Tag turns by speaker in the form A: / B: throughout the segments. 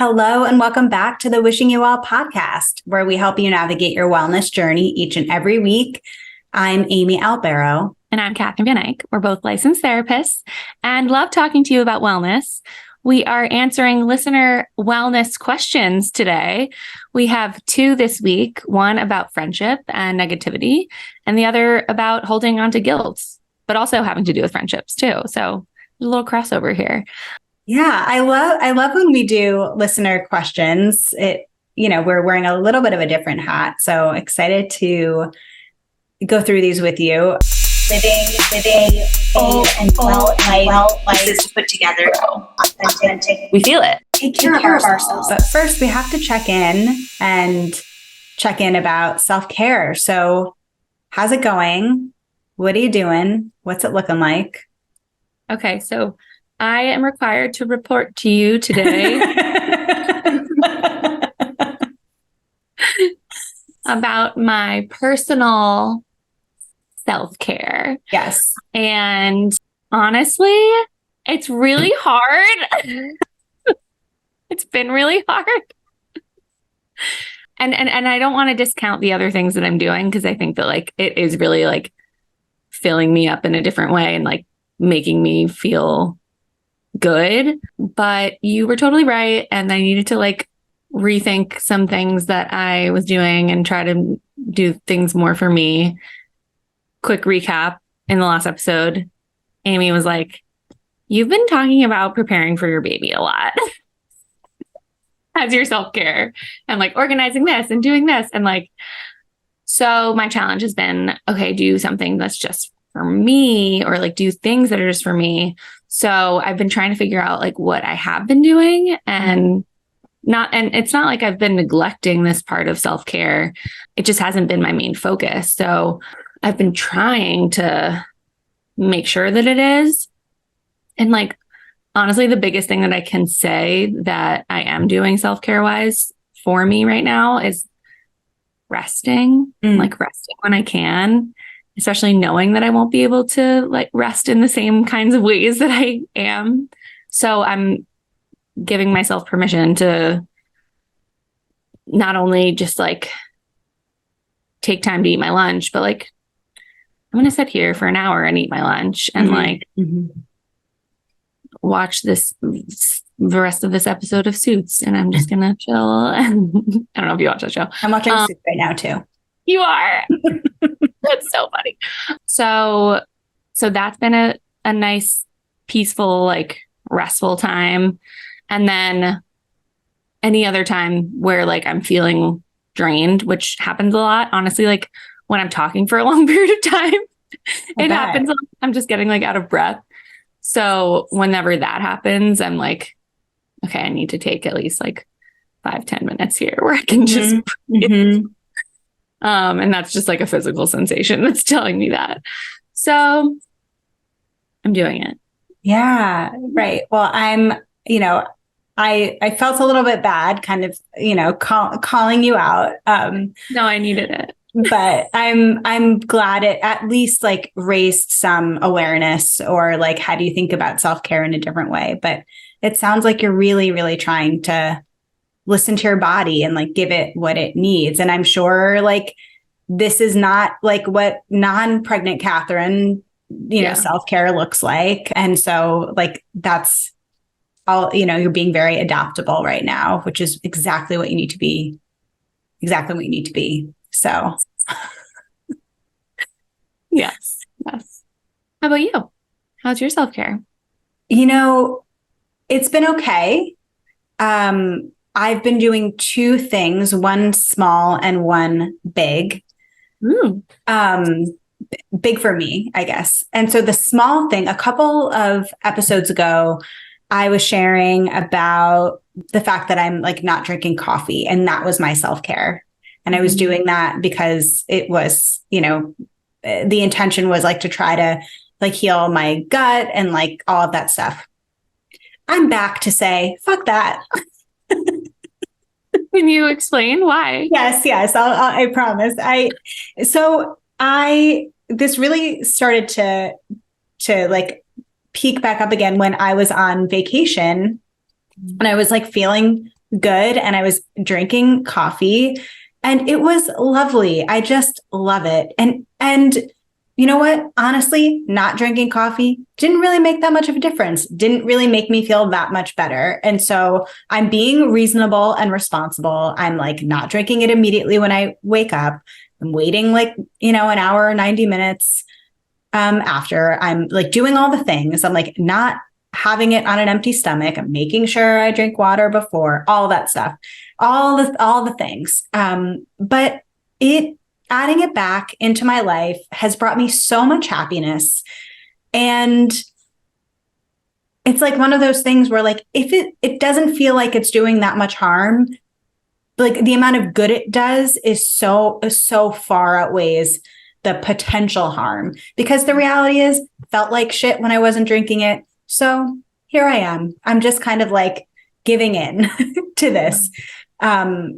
A: Hello, and welcome back to the Wishing You Well podcast, where we help you navigate your wellness journey each and every week. I'm Amy Albero.
B: And I'm Catherine Van Eyck. We're both licensed therapists and love talking to you about wellness. We are answering listener wellness questions today. We have two this week, one about friendship and negativity, and the other about holding on to guilt, but also having to do with friendships too. So a little crossover here.
A: Yeah, I love when we do listener questions. We're wearing a little bit of a different hat. So excited to go through these with you. Living full and well life is to put together, authentic.
B: We feel it.
A: Take care of ourselves. But first, we have to check in about self-care. So how's it going? What are you doing? What's it looking like?
B: Okay, so I am required to report to you today about my personal self-care.
A: Yes.
B: And honestly, it's really hard. It's been really hard. And I don't want to discount the other things that I'm doing, because I think that it is really filling me up in a different way and making me feel good. But you were totally right. And I needed to rethink some things that I was doing and try to do things more for me. Quick recap. In the last episode, Amy was like, you've been talking about preparing for your baby a lot as your self-care and organizing this and doing this. And so my challenge has been, okay, do something that's just for me, or do things that are just for me. So I've been trying to figure out what I have been doing, and it's not like I've been neglecting this part of self-care. It just hasn't been my main focus. So I've been trying to make sure that it is. And honestly, the biggest thing that I can say that I am doing self-care wise for me right now is resting, resting when I can, especially knowing that I won't be able to rest in the same kinds of ways that I am. So I'm giving myself permission to not only just take time to eat my lunch, but I'm going to sit here for an hour and eat my lunch and watch the rest of this episode of Suits. And I'm just going to chill. And I don't know if you watch that show.
A: I'm watching Suits right now too.
B: You are. That's so funny. So that's been a nice, peaceful, restful time. And then any other time where I'm feeling drained, which happens a lot, honestly, when I'm talking for a long period of time, it happens. I'm just getting out of breath. So whenever that happens, I'm okay, I need to take at least 5-10 minutes here where I can just breathe. And that's just a physical sensation that's telling me that. So I'm doing it.
A: Yeah, right. Well, I felt a little bit bad kind of, calling you out.
B: No, I needed it.
A: But I'm glad it at least raised some awareness, or how do you think about self-care in a different way? But it sounds like you're really, really trying to listen to your body and give it what it needs. And I'm sure this is not what non-pregnant Catherine, self-care looks like. And so that's all, you're being very adaptable right now, which is exactly what you need to be. So
B: yes. How about you? How's your self-care?
A: It's been okay. I've been doing two things, one small and one big. Big for me, I guess. And so the small thing, a couple of episodes ago, I was sharing about the fact that I'm not drinking coffee, and that was my self-care. And I was doing that because it was, the intention was to try to heal my gut and all of that stuff. I'm back to say, fuck that.
B: Can you explain why?
A: Yes. I promise. This really started to peak back up again when I was on vacation, and I was feeling good and I was drinking coffee and it was lovely. I just love it. And you know what? Honestly, not drinking coffee didn't really make that much of a difference. Didn't really make me feel that much better. And so I'm being reasonable and responsible. I'm like not drinking it immediately when I wake up. I'm waiting like, an hour or 90 minutes after. I'm like doing all the things. I'm like not having it on an empty stomach. I'm making sure I drink water before, all that stuff, all the things. But adding it back into my life has brought me so much happiness. And it's like one of those things where like, if it doesn't feel like it's doing that much harm, like the amount of good it does is so far outweighs the potential harm, because the reality is felt like shit when I wasn't drinking it. So here I am. I'm just kind of like giving in to this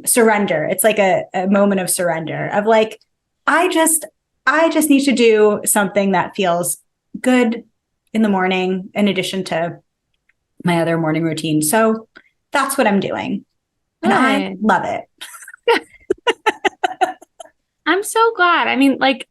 A: surrender. It's like a moment of surrender of like, I just need to do something that feels good in the morning in addition to my other morning routine. So that's what I'm doing. And I love it.
B: I'm so glad. I mean, like,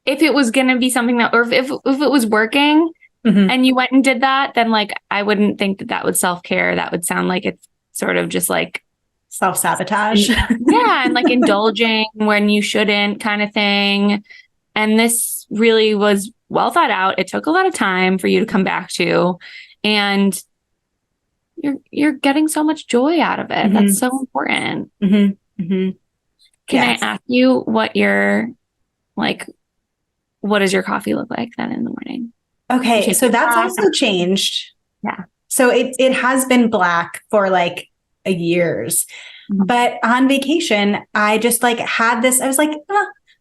B: if it was going to be something that, or if it was working and you went and did that, then like, I wouldn't think that would self-care. That would sound like it's sort of just like
A: self-sabotage.
B: Yeah. And like indulging when you shouldn't kind of thing. And this really was well thought out. It took a lot of time for you to come back to, and you're getting so much joy out of it. That's so important. Can I ask you what does your coffee look like then in the morning?
A: Okay. So that's also changed.
B: Yeah.
A: So it has been black for like years, but on vacation, I just like had this, I was like,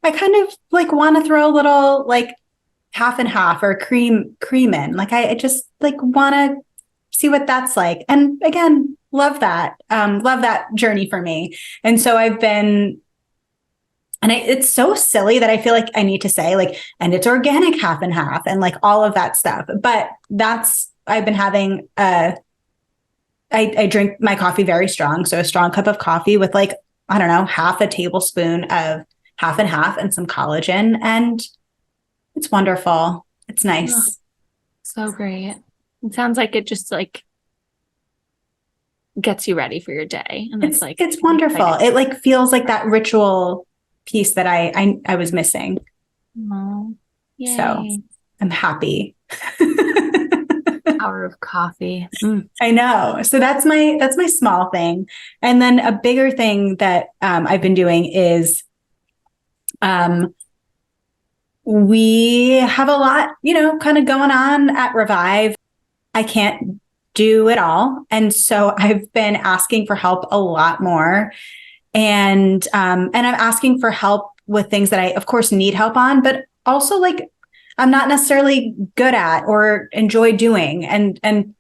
A: I kind of like want to throw a little like half and half or cream in. Like I just like want to see what that's like. And again, love that journey for me. And so I've been, and it's so silly that I feel like I need to say like, and it's organic half and half and like all of that stuff. But I've been having, I drink my coffee very strong. So a strong cup of coffee with like, I don't know, half a tablespoon of half and half and some collagen. And it's wonderful. It's nice.
B: Oh, so great. It sounds like it just like gets you ready for your day. And it's
A: wonderful. Exciting. It like feels like that ritual piece that I was missing.
B: Oh, yay.
A: So I'm happy.
B: Power of coffee.
A: I know. So that's my small thing. And then a bigger thing that I've been doing is we have a lot, kind of going on at Revive. I can't do it all. And so I've been asking for help a lot more. And I'm asking for help with things that I, of course, need help on, but also like I'm not necessarily good at or enjoy doing, and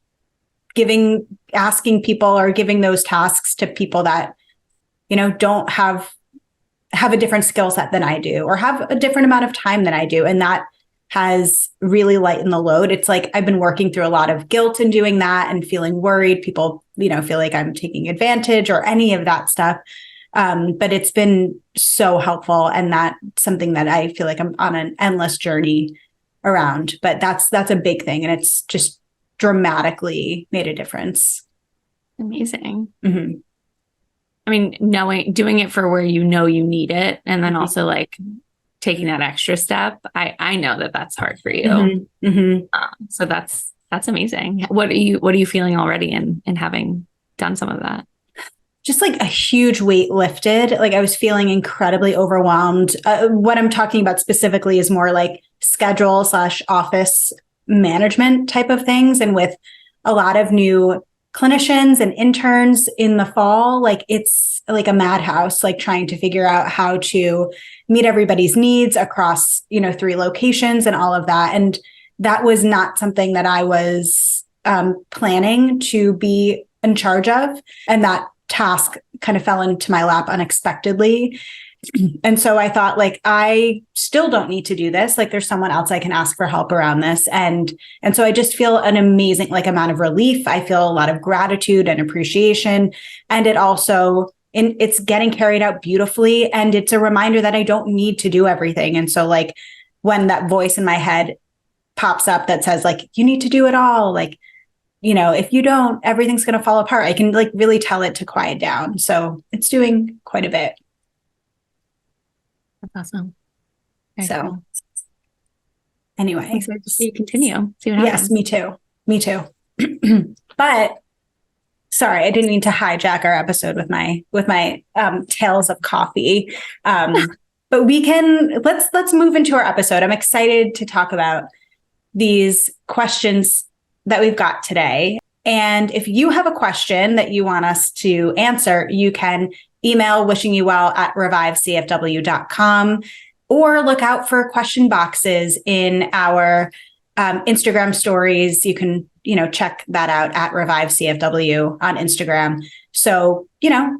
A: asking people or giving those tasks to people that, don't have a different skill set than I do or have a different amount of time than I do. And that has really lightened the load. It's like I've been working through a lot of guilt in doing that and feeling worried. People, feel like I'm taking advantage or any of that stuff. But it's been so helpful, and that's something that I feel like I'm on an endless journey around. But that's a big thing, and it's just dramatically made a difference.
B: Amazing. I mean, doing it for where you need it, and then also like taking that extra step. I know that that's hard for you. So that's amazing. What are you feeling already in having done some of that?
A: Just like a huge weight lifted. Like I was feeling incredibly overwhelmed. What I'm talking about specifically is more like schedule / office management type of things. And with a lot of new clinicians and interns in the fall, like it's like a madhouse, like trying to figure out how to meet everybody's needs across, 3 locations and all of that. And that was not something that I was planning to be in charge of. And that task kind of fell into my lap unexpectedly. And so I thought, like, I still don't need to do this. Like, there's someone else I can ask for help around this. And so I just feel an amazing, like, amount of relief. I feel a lot of gratitude and appreciation. And it also, it's getting carried out beautifully. And it's a reminder that I don't need to do everything. And so, like, when that voice in my head pops up that says, like, you need to do it all, like, if you don't, everything's going to fall apart. I can, like, really tell it to quiet down. So it's doing quite a bit.
B: That's awesome. Very
A: so
B: cool.
A: Anyway,
B: I'm excited to see you continue. See what happens.
A: Yes, me too. But sorry, I didn't mean to hijack our episode with my tales of coffee. But let's move into our episode. I'm excited to talk about these questions that we've got today. And if you have a question that you want us to answer, you can email wishingyouvell@revivecfw.com, or look out for question boxes in our Instagram stories. You can, check that out at ReviveCFW on Instagram. So,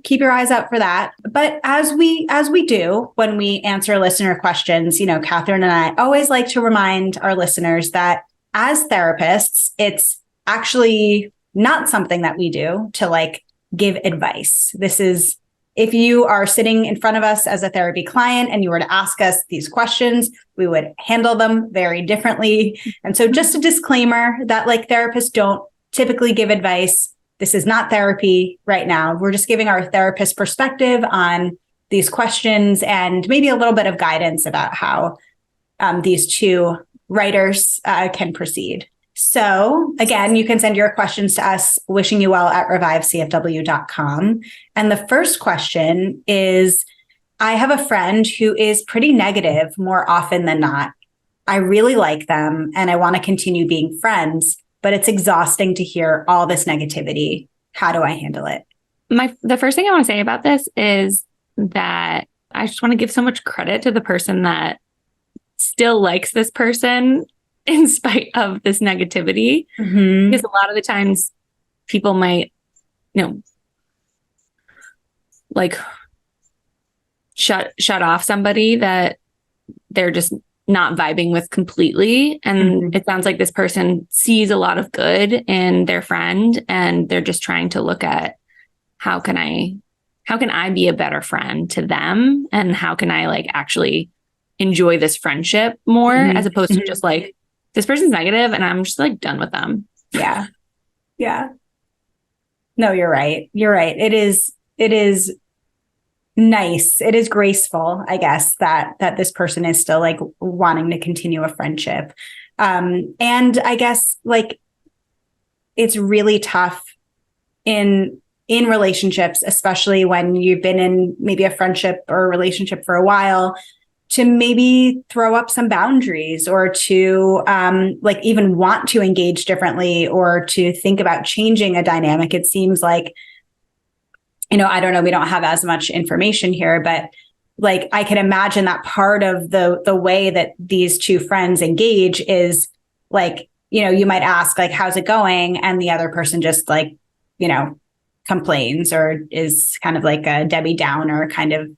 A: keep your eyes out for that. But as we do when we answer listener questions, Catherine and I always like to remind our listeners that as therapists, it's actually not something that we do to, like, give advice. This is, if you are sitting in front of us as a therapy client and you were to ask us these questions, we would handle them very differently. And so just a disclaimer that, like, therapists don't typically give advice. This is not therapy right now. We're just giving our therapist perspective on these questions and maybe a little bit of guidance about how these two writers can proceed. So again, you can send your questions to us, wishingyouvell@revivecfw.com. And the first question is, I have a friend who is pretty negative more often than not. I really like them and I want to continue being friends, but it's exhausting to hear all this negativity. How do I handle it?
B: The first thing I want to say about this is that I just want to give so much credit to the person that still likes this person in spite of this negativity.
A: Mm-hmm.
B: Because a lot of the times people might, like shut off somebody that they're just not vibing with completely. And it sounds like this person sees a lot of good in their friend and they're just trying to look at how can I be a better friend to them? And how can I, like, actually enjoy this friendship more, as opposed to just like, this person's negative and I'm just, like, done with them.
A: Yeah. Yeah. No, you're right. It is nice. It is graceful, I guess, that this person is still, like, wanting to continue a friendship. And I guess, like, it's really tough in relationships, especially when you've been in maybe a friendship or a relationship for a while, to maybe throw up some boundaries, or to like, even want to engage differently, or to think about changing a dynamic. It seems like, I don't know, we don't have as much information here, but, like, I can imagine that part of the way that these two friends engage is, like, you might ask, like, how's it going? And the other person just, like, complains, or is kind of like a Debbie Downer kind of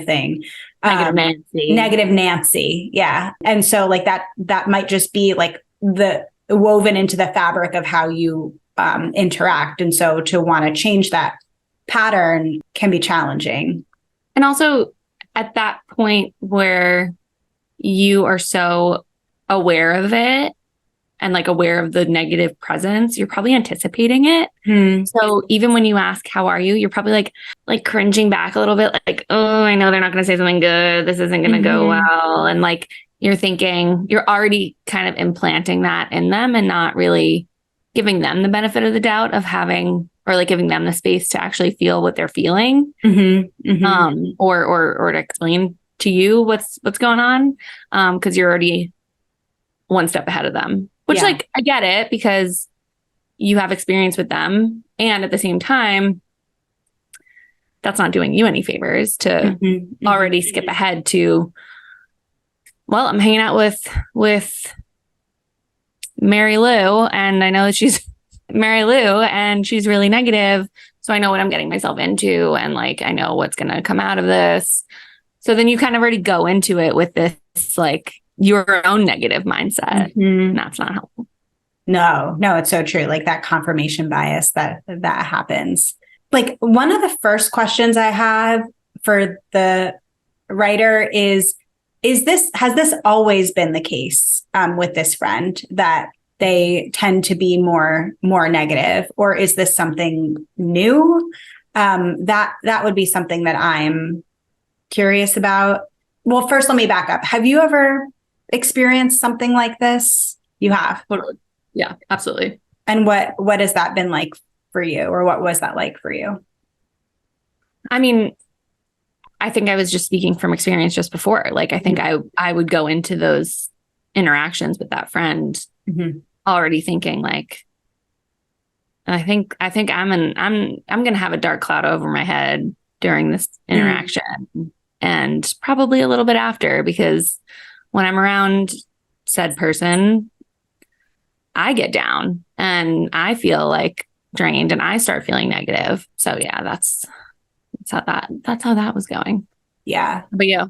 A: thing. Negative Nancy. Yeah. And so, like, that might just be, like, the woven into the fabric of how you interact. And so to want to change that pattern can be challenging.
B: And also at that point where you are so aware of it and, like, aware of the negative presence, you're probably anticipating it. So even when you ask, how are you? You're probably like cringing back a little bit, like, oh, I know they're not going to say something good. This isn't going to go well. And, like, you're thinking, you're already kind of implanting that in them and not really giving them the benefit of the doubt of having, or, like, giving them the space to actually feel what they're feeling. Or to explain to you what's going on. Cause you're already one step ahead of them. Which, like, I get it, because you have experience with them. And at the same time, that's not doing you any favors to already skip ahead to, well, I'm hanging out with Mary Lou, and I know that she's Mary Lou and she's really negative. So I know what I'm getting myself into. And, like, I know what's going to come out of this. So then you kind of already go into it with this, like, your own negative mindset. And that's not helpful.
A: No, it's so true. Like that confirmation bias that happens. Like one of the first questions I have for the writer has this always been the case with this friend that they tend to be more negative, or is this something new? That would be something that I'm curious about. Well, first, let me back up. Have you ever experienced something like this? You have.
B: Totally. Yeah, absolutely.
A: And what has that been like for you, or what was that like for you?
B: I mean, I think I was just speaking from experience just before. Like, I think I would go into those interactions with that friend already thinking like, I think I'm going to have a dark cloud over my head during this interaction, and probably a little bit after, because when I'm around said person, I get down and I feel like drained and I start feeling negative. So yeah, that's how that was going.
A: Yeah.
B: But yeah.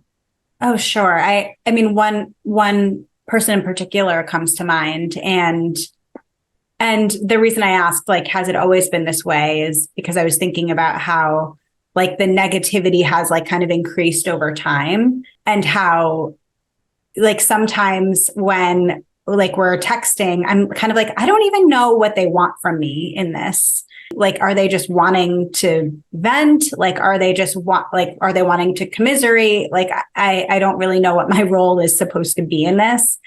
A: Oh, sure. I mean, one person in particular comes to mind, and the reason I asked, like, has it always been this way, is because I was thinking about how like the negativity has like kind of increased over time, and how like sometimes when like we're texting, I'm kind of like, I don't even know what they want from me in this. Like, are they just wanting to vent? Like, are they wanting to commiserate? Like, I don't really know what my role is supposed to be in this.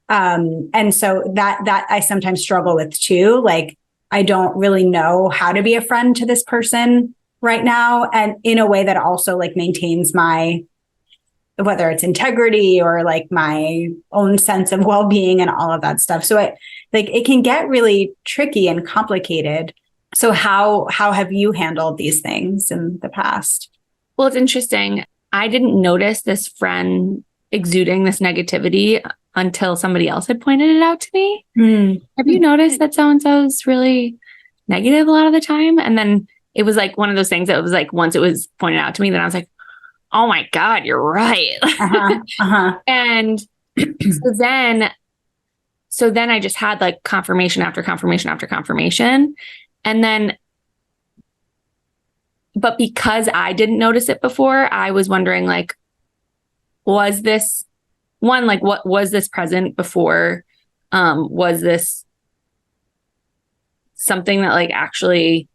A: And so that I sometimes struggle with too. Like, I don't really know how to be a friend to this person right now. And in a way that also like maintains my, whether it's integrity or like my own sense of well-being and all of that stuff. So it can get really tricky and complicated. So how have you handled these things in the past?
B: Well, it's interesting. I didn't notice this friend exuding this negativity until somebody else had pointed it out to me. Have you noticed that so-and-so is really negative a lot of the time? And then it was like one of those things that was like, once it was pointed out to me, then I was like, oh my God, you're right. And so then I just had like confirmation after confirmation after confirmation. And then, but because I didn't notice it before, I was wondering, like, was this one, like, what was this present before? Was this something that like actually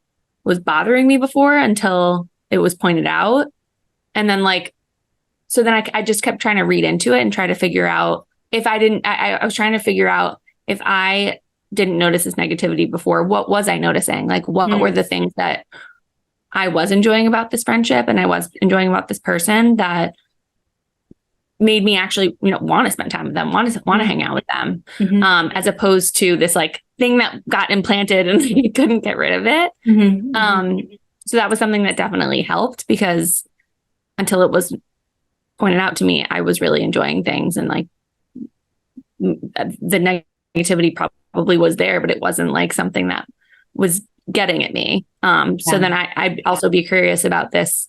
B: was bothering me before until it was pointed out? And then like, so then I just kept trying to read into it and try to figure out if I was trying to figure out if I didn't notice this negativity before, what was I noticing? Like, what were the things that I was enjoying about this friendship and I was enjoying about this person that made me actually, want to spend time with them, want to hang out with them, as opposed to this like thing that got implanted and you couldn't get rid of it. So that was something that definitely helped, because until it was pointed out to me, I was really enjoying things, and like the negativity probably was there, but it wasn't like something that was getting at me. So then I'd also be curious about this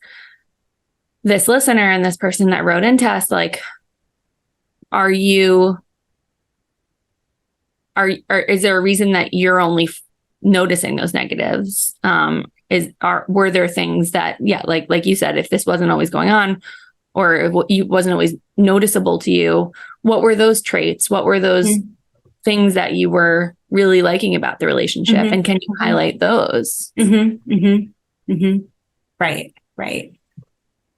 B: listener and this person that wrote into us, like, is there a reason that you're only noticing those negatives? Were there things that, like you said, if this wasn't always going on, or it wasn't always noticeable to you, what were those traits? What were those things that you were really liking about the relationship? And can you highlight those?
A: Right.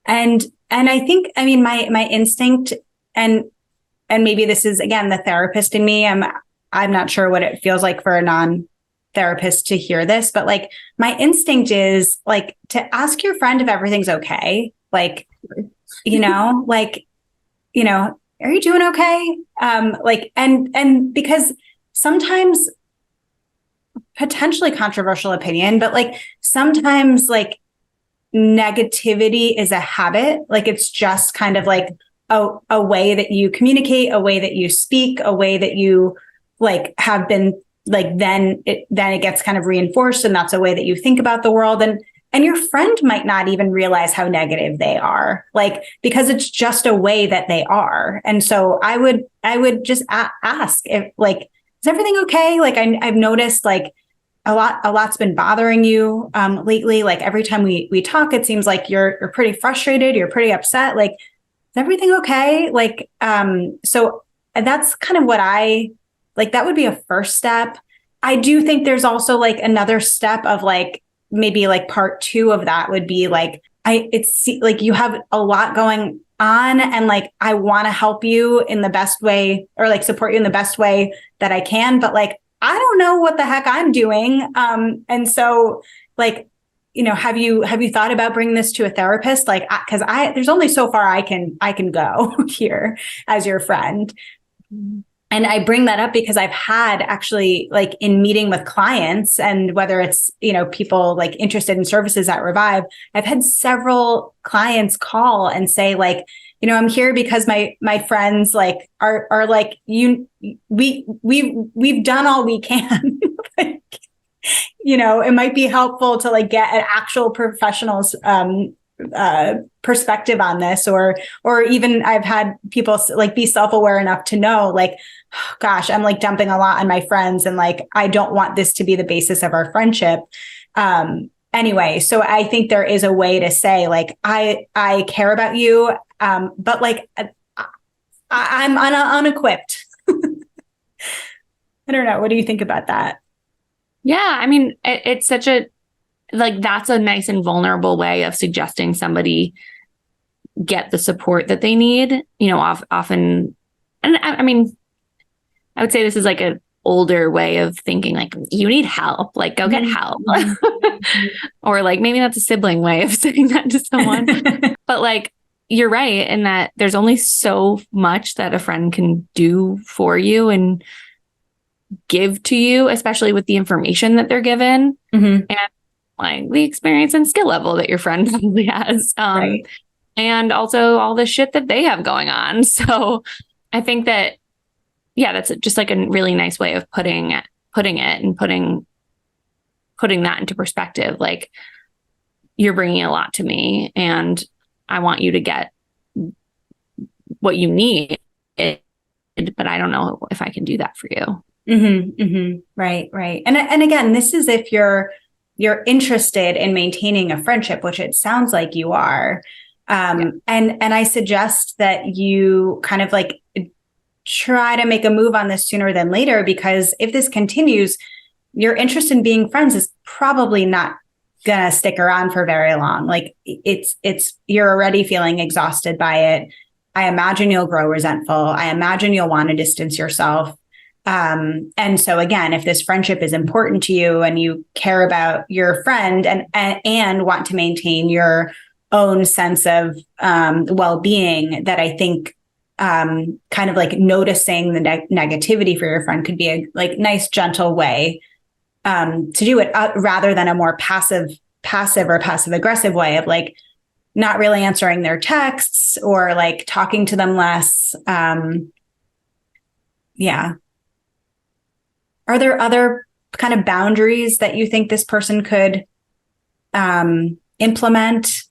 A: And I think, I mean, my instinct, and maybe this is again the therapist in me. I'm not sure what it feels like for a non-therapist to hear this, but like my instinct is like to ask your friend if everything's okay. Like, are you doing okay? Like, and because sometimes, potentially controversial opinion, but like sometimes like negativity is a habit. Like it's just kind of like a way that you communicate, a way that you speak, a way that you like have been like, then it gets kind of reinforced. And that's a way that you think about the world. And and your friend might not even realize how negative they are, like, because it's just a way that they are. And so I would just ask if, like, is everything okay? Like, I've noticed, like, a lot's been bothering you lately. Like, every time we talk, it seems like you're pretty frustrated, you're pretty upset. Like, is everything okay? Like, so that's kind of what I like. That would be a first step. I do think there's also like another step of like, maybe like part two of that would be like, it's like you have a lot going on, and like, I want to help you in the best way, or like support you in the best way that I can. But like, I don't know what the heck I'm doing. And so, like, have you thought about bringing this to a therapist? Like, because there's only so far I can go here as your friend. And I bring that up because I've had, actually, like, in meeting with clients, and whether it's, people like interested in services at Revive, I've had several clients call and say, like, I'm here because my friends, like, are like, we've done all we can. Like, it might be helpful to like get an actual professional's perspective on this, or even I've had people like be self-aware enough to know, like, oh, gosh, I'm like dumping a lot on my friends, and like, I don't want this to be the basis of our friendship. Anyway, so I think there is a way to say, like, I care about you, but like, I'm unequipped. I don't know. What do you think about that?
B: Yeah, I mean, it's such a, like, that's a nice and vulnerable way of suggesting somebody get the support that they need, often. And I mean, I would say this is like an older way of thinking, like, you need help, like, go get help. Or like, maybe that's a sibling way of saying that to someone. But like, you're right in that there's only so much that a friend can do for you and give to you, especially with the information that they're given, and like the experience and skill level that your friend probably has.
A: Right.
B: And also all the shit that they have going on. So I think that, yeah, that's just like a really nice way of putting it and putting that into perspective. Like, you're bringing a lot to me, and I want you to get what you need, but I don't know if I can do that for you.
A: Right. And again, this is if you're interested in maintaining a friendship, which it sounds like you are. And I suggest that you kind of like try to make a move on this sooner than later, because if this continues, your interest in being friends is probably not gonna stick around for very long. Like, it's you're already feeling exhausted by it. I imagine you'll grow resentful. I imagine you'll want to distance yourself. And so again, if this friendship is important to you and you care about your friend, and want to maintain your own sense of well-being, that I think kind of like noticing the negativity for your friend could be a like nice, gentle way to do it, rather than a more passive or passive aggressive way of like not really answering their texts, or like talking to them less. Yeah. Are there other kind of boundaries that you think this person could implement?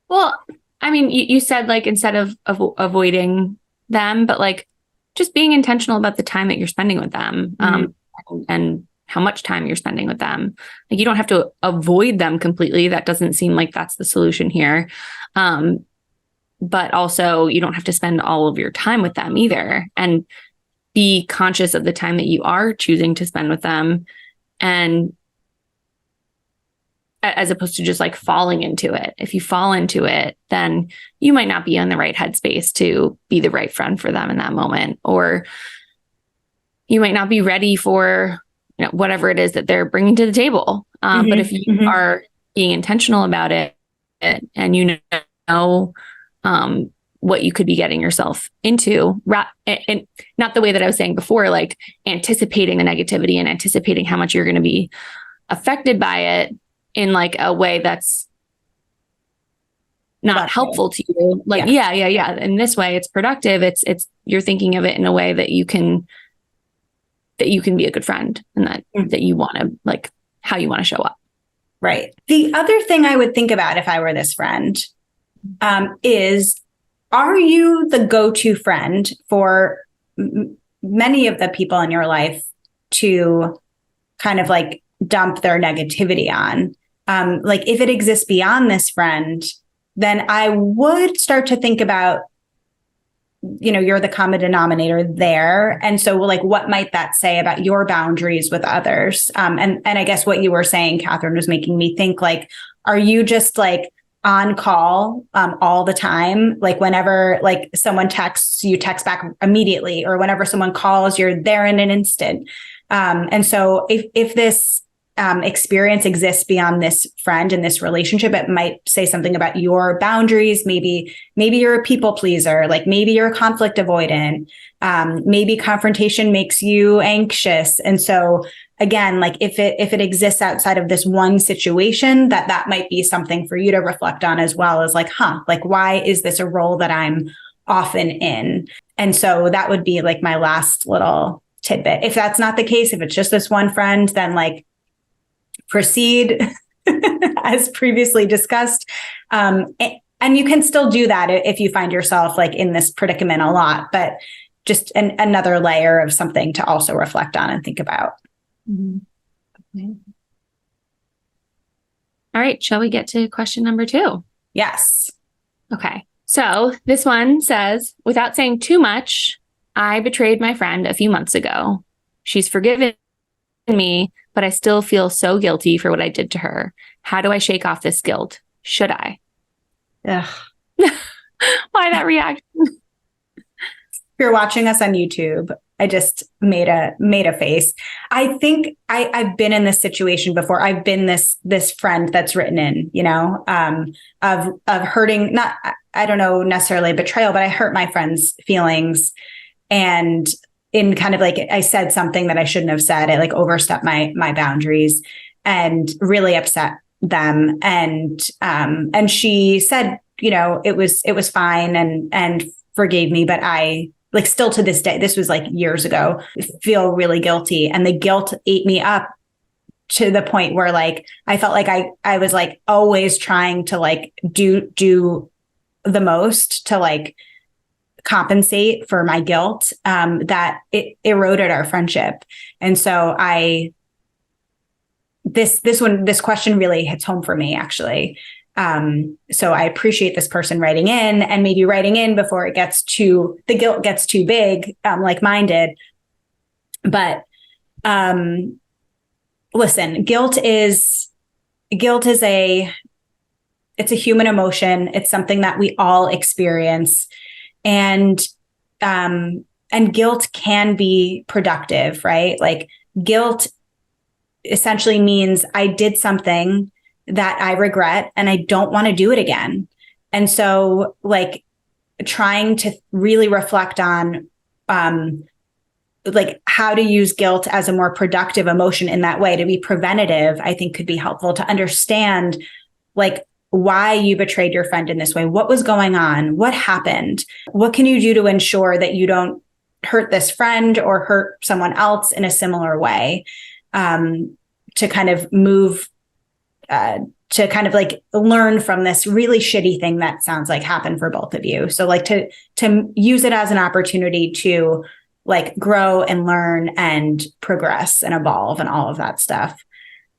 B: Well, I mean, you said like, instead of avoiding them, but like just being intentional about the time that you're spending with them, and how much time you're spending with them. Like, you don't have to avoid them completely. That doesn't seem like that's the solution here. But also, you don't have to spend all of your time with them either. And be conscious of the time that you are choosing to spend with them, and as opposed to just like falling into it. If you fall into it, then you might not be in the right headspace to be the right friend for them in that moment, or you might not be ready for whatever it is that they're bringing to the table. But if you are being intentional about it, and you know what you could be getting yourself into, and not the way that I was saying before, like anticipating the negativity and anticipating how much you're going to be affected by it in like a way that's not helpful to you. Like, yeah. In this way, it's productive. It's you're thinking of it in a way that you can be a good friend, and that you want to, like, how you want to show up.
A: Right. The other thing I would think about if I were this friend is, are you the go-to friend for many of the people in your life to kind of like dump their negativity on? Like if it exists beyond this friend, then I would start to think about, you're the common denominator there. And so like, what might that say about your boundaries with others? And I guess what you were saying, Catherine, was making me think like, are you just like on call all the time? Like whenever like someone texts, you text back immediately, or whenever someone calls, you're there in an instant. And so if this experience exists beyond this friend and this relationship, it might say something about your boundaries. Maybe you're a people pleaser, like maybe you're a conflict avoidant. Maybe confrontation makes you anxious. And so again, like if it exists outside of this one situation, that might be something for you to reflect on, as well as like, like why is this a role that I'm often in? And so that would be like my last little tidbit. If that's not the case, if it's just this one friend, then like proceed as previously discussed. And you can still do that if you find yourself like in this predicament a lot, but just another layer of something to also reflect on and think about.
B: Mm-hmm. Okay. All right. Shall we get to question number 2?
A: Yes.
B: Okay. So this one says, without saying too much, I betrayed my friend a few months ago. She's forgiven me, but I still feel so guilty for what I did to her. How do I shake off this guilt? Should I?
A: Ugh.
B: Why that reaction?
A: If you're watching us on YouTube, I just made a face. I think I've been in this situation before. I've been this friend that's written in, of hurting, not, I don't know necessarily betrayal, but I hurt my friend's feelings. And in kind of like, I said something that I shouldn't have said. I like overstepped my boundaries and really upset them. And she said, it was fine and forgave me, but I like still to this day, this was like years ago, feel really guilty. And the guilt ate me up to the point where like, I felt like I was like always trying to like do the most to like compensate for my guilt, that it eroded our friendship. And so this question really hits home for me, actually. So I appreciate this person writing in, and maybe writing in before the guilt gets too big, like mine did. But listen, guilt is it's a human emotion. It's something that we all experience. And guilt can be productive, right? Like guilt essentially means I did something that I regret and I don't want to do it again. And so like trying to really reflect on, like how to use guilt as a more productive emotion in that way to be preventative, I think could be helpful to understand like why you betrayed your friend in this way. What was going on? What happened? What can you do to ensure that you don't hurt this friend or hurt someone else in a similar way, to kind of move, to kind of like learn from this really shitty thing that sounds like happened for both of you. So like to use it as an opportunity to like grow and learn and progress and evolve and all of that stuff.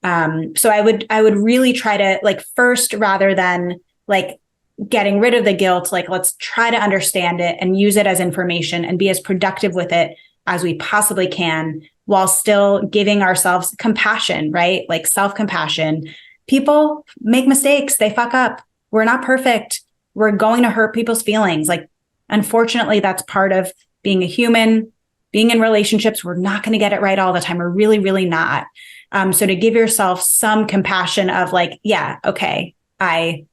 A: So I would really try to like first, rather than like getting rid of the guilt, like let's try to understand it and use it as information and be as productive with it as we possibly can, while still giving ourselves compassion, right? Like self-compassion. People make mistakes. They fuck up. We're not perfect. We're going to hurt people's feelings. Like, unfortunately, that's part of being a human, being in relationships. We're not going to get it right all the time. We're really, really not. So to give yourself some compassion of like, yeah, okay, I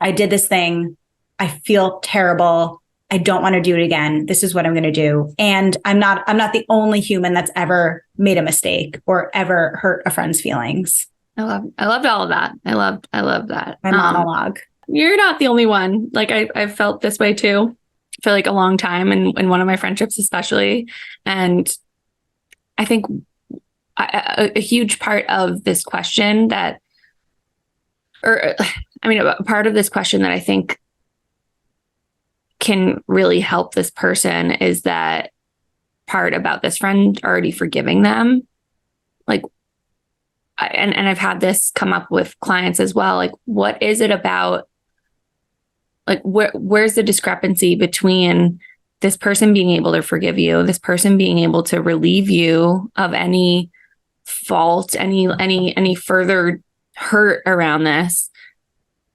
A: did this thing. I feel terrible. I don't want to do it again. This is what I'm going to do. And I'm not the only human that's ever made a mistake or ever hurt a friend's feelings.
B: I loved all of that. I loved that.
A: My monologue.
B: You're not the only one. Like I've felt this way too for like a long time, and in one of my friendships especially. And I think a huge part of this question a part of this question that I think can really help this person is that part about this friend already forgiving them. Like, and I've had this come up with clients as well. Like, what is it about, like, where's the discrepancy between this person being able to forgive you, this person being able to relieve you of any fault, any further hurt around this?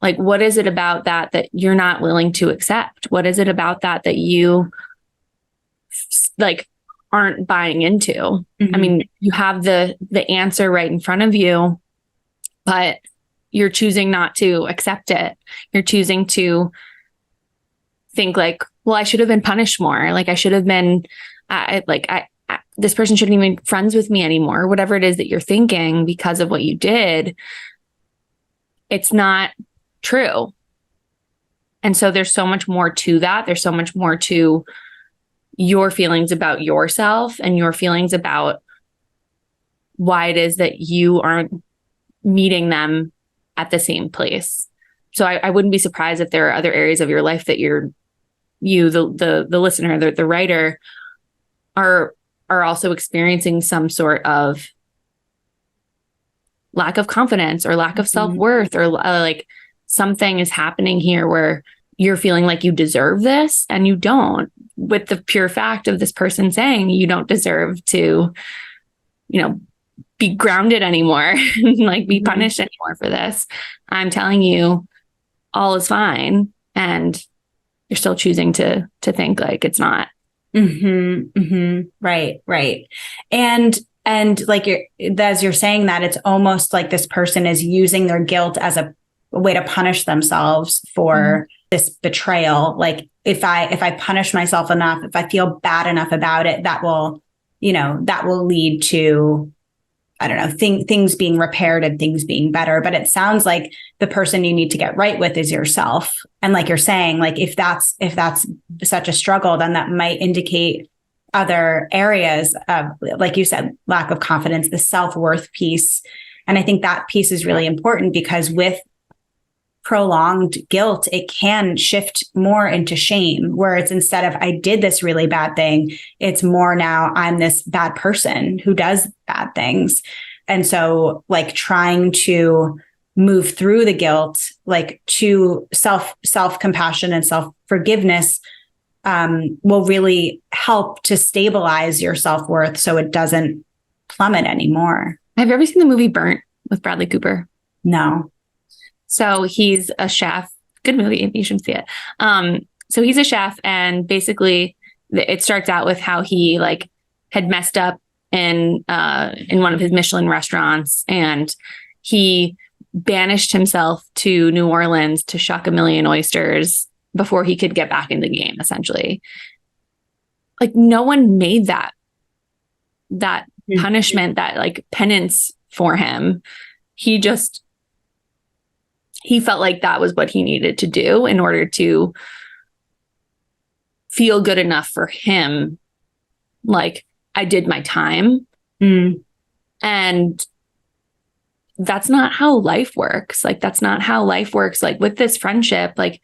B: Like, what is it about that you're not willing to accept? What is it about that you like aren't buying into? Mm-hmm. I mean, you have the answer right in front of you, but you're choosing not to accept it. You're choosing to think like, well, I should have been punished more. Like, I should have been this person shouldn't even be friends with me anymore. Whatever it is that you're thinking because of what you did, it's not true. And so there's so much more to that. There's so much more to your feelings about yourself and your feelings about why it is that you aren't meeting them at the same place. So I wouldn't be surprised if there are other areas of your life that the listener, the writer are also experiencing some sort of lack of confidence or lack of self-worth, or like something is happening here where you're feeling like you deserve this and you don't, with the pure fact of this person saying you don't deserve to, be grounded anymore, like be punished anymore for this. I'm telling you, all is fine. And you're still choosing to think like it's not.
A: Right. And like as you're saying that, it's almost like this person is using their guilt as a way to punish themselves for this betrayal. Like if I punish myself enough, if I feel bad enough about it, that will lead to, I don't know, things being repaired and things being better. But it sounds like the person you need to get right with is yourself. And like you're saying, like if that's such a struggle, then that might indicate other areas of, like you said, lack of confidence, the self-worth piece. And I think that piece is really important, because with prolonged guilt, it can shift more into shame, where it's, instead of I did this really bad thing, it's more now I'm this bad person who does bad things. And so like trying to move through the guilt, like to self-compassion and self-forgiveness, will really help to stabilize your self-worth so it doesn't plummet anymore.
B: Have you ever seen the movie Burnt with Bradley Cooper?
A: No.
B: So he's a chef. Good movie. You should see it. So he's a chef, and basically it starts out with how he like had messed up in one of his Michelin restaurants, and he banished himself to New Orleans to shuck a million oysters before he could get back in the game, essentially. Like, no one made that punishment, that like penance for him. He felt like that was what he needed to do in order to feel good enough for him. Like, I did my time. And that's not how life works. Like, that's not how life works. Like with this friendship, like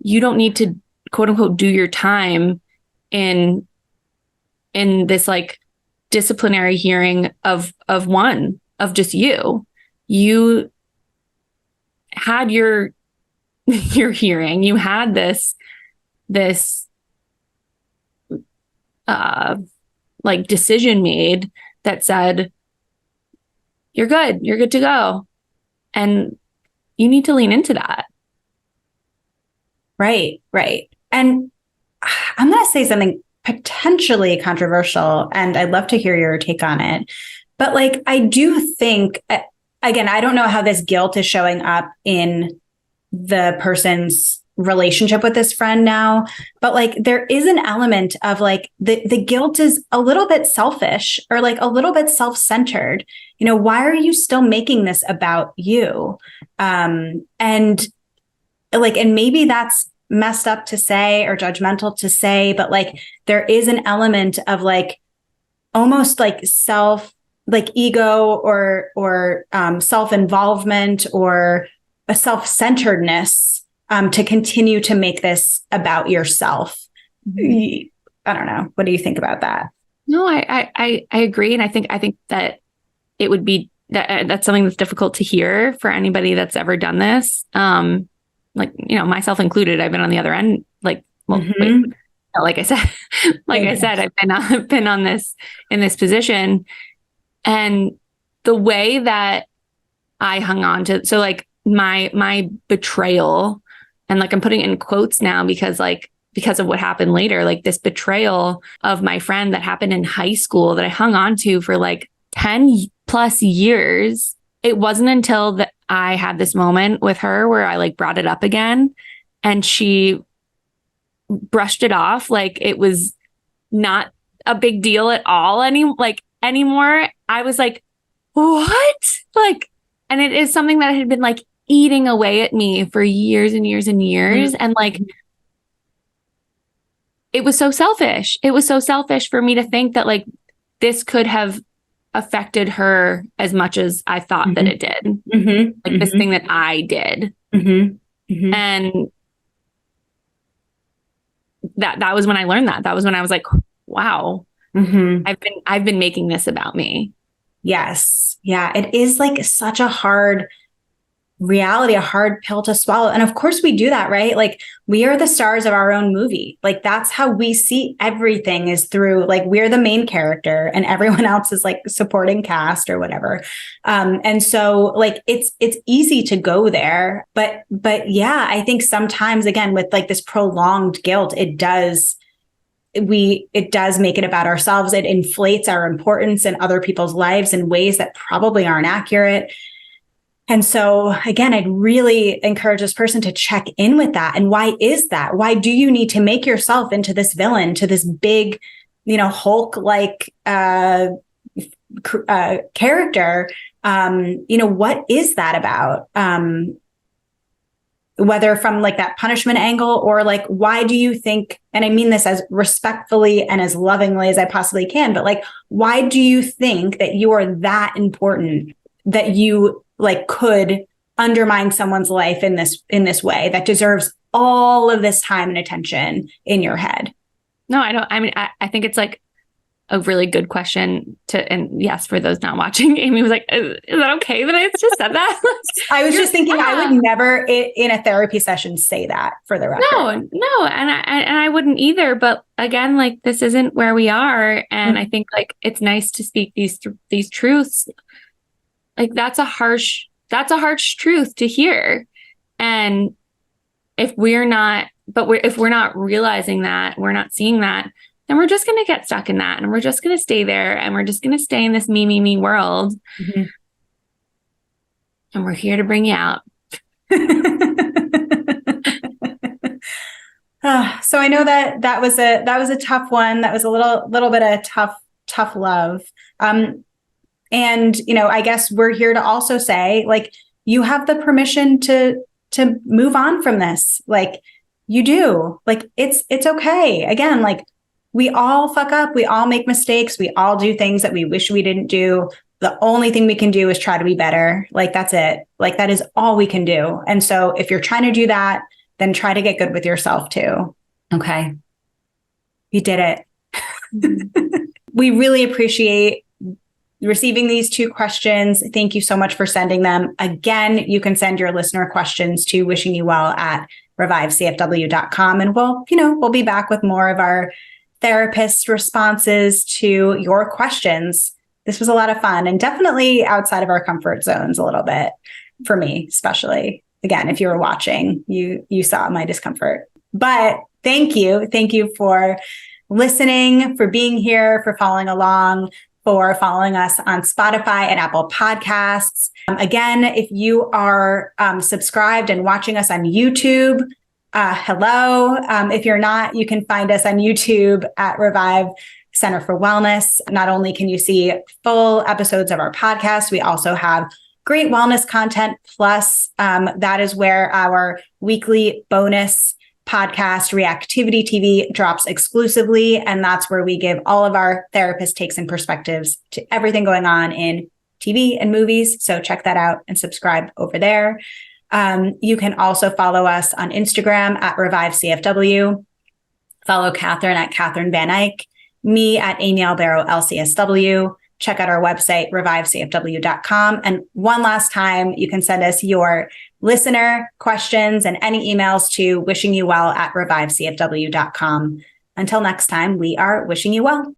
B: you don't need to quote unquote do your time in this like disciplinary hearing of just you. You had your hearing, you had this like decision made that said, you're good to go. And you need to lean into that.
A: Right. And I'm going to say something potentially controversial, and I'd love to hear your take on it. But like, I do think, again, I don't know how this guilt is showing up in the person's relationship with this friend now, but like there is an element of like the guilt is a little bit selfish or like a little bit self-centered. Why are you still making this about you? And maybe that's messed up to say or judgmental to say, but like there is an element of like almost like like ego or self-involvement or a self-centeredness to continue to make this about yourself. I don't know. What do you think about that?
B: No, I agree. And I think that it would be that's something that's difficult to hear for anybody that's ever done this. Like, myself included, I've been on the other end. Like, well, wait, like I said, I've been on this in this position, and the way that I hung on to, so like my betrayal, and like I'm putting it in quotes now because of what happened later, like this betrayal of my friend that happened in high school that I hung on to for like 10 plus years. It wasn't until that I had this moment with her where I like brought it up again, and she brushed it off like it was not a big deal at all anymore. I was like, what? Like, and it is something that had been like eating away at me for years and years and years. And like, it was so selfish. It was so selfish for me to think that like this could have affected her as much as I thought that it did. Like this thing that I did. And that was when I learned that. That was when I was like, wow, I've been making this about me.
A: Yes. Yeah. It is like such a hard reality, a hard pill to swallow. And of course we do that, right? Like we are the stars of our own movie. Like that's how we see everything, is through like we're the main character and everyone else is like supporting cast or whatever. And so like it's easy to go there. But yeah, I think sometimes again with like this prolonged guilt, it does make it about ourselves. It inflates our importance in other people's lives in ways that probably aren't accurate. And so again, I'd really encourage this person to check in with that. And why is that? Why do you need to make yourself into this villain, to this big, Hulk-like character? What is that about? Whether from like that punishment angle or like, why do you think, and I mean this as respectfully and as lovingly as I possibly can, but like, why do you think that you are that important that you like could undermine someone's life in this way that deserves all of this time and attention in your head?
B: No, I don't. I mean, I think it's like a really good question and yes, for those not watching, Amy was like, is that okay that I just said that?
A: I was just thinking I would never in a therapy session say that, for the record.
B: No. And I wouldn't either. But again, like this isn't where we are. And I think like, it's nice to speak these truths. Like that's a harsh truth to hear. And if we're not realizing that, we're not seeing that, then we're just going to get stuck in that. And we're just going to stay there. And we're just going to stay in this me world. And we're here to bring you out.
A: So I know that was a tough one. That was a little bit of tough love. And, I guess we're here to also say, like, you have the permission to move on from this. Like you do, like, it's okay. Again, like we all fuck up. We all make mistakes. We all do things that we wish we didn't do. The only thing we can do is try to be better. Like, that's it. Like, that is all we can do. And so if you're trying to do that, then try to get good with yourself too. Okay. You did it. We really appreciate receiving these 2 questions. Thank you so much for sending them. Again, you can send your listener questions to wishingyouvell@revivecfw.com. And we'll be back with more of our therapist responses to your questions. This was a lot of fun and definitely outside of our comfort zones a little bit, for me, especially. Again, if you were watching, you saw my discomfort. But thank you. Thank you for listening, for being here, for following along, for following us on Spotify and Apple Podcasts. Again, if you are subscribed and watching us on YouTube, hello. If you're not, you can find us on YouTube at Revive Center for Wellness. Not only can you see full episodes of our podcast, we also have great wellness content. Plus, that is where our weekly bonus podcast, Reactivity TV, drops exclusively. And that's where we give all of our therapist takes and perspectives to everything going on in TV and movies. So check that out and subscribe over there. You can also follow us on Instagram at ReviveCFW. Follow Catherine at Catherine Van Eyck, me at Amy Albero LCSW. Check out our website, revivecfw.com. And one last time, you can send us your listener questions and any emails to wishingyouvell@revivecfw.com. Until next time, we are wishing you well.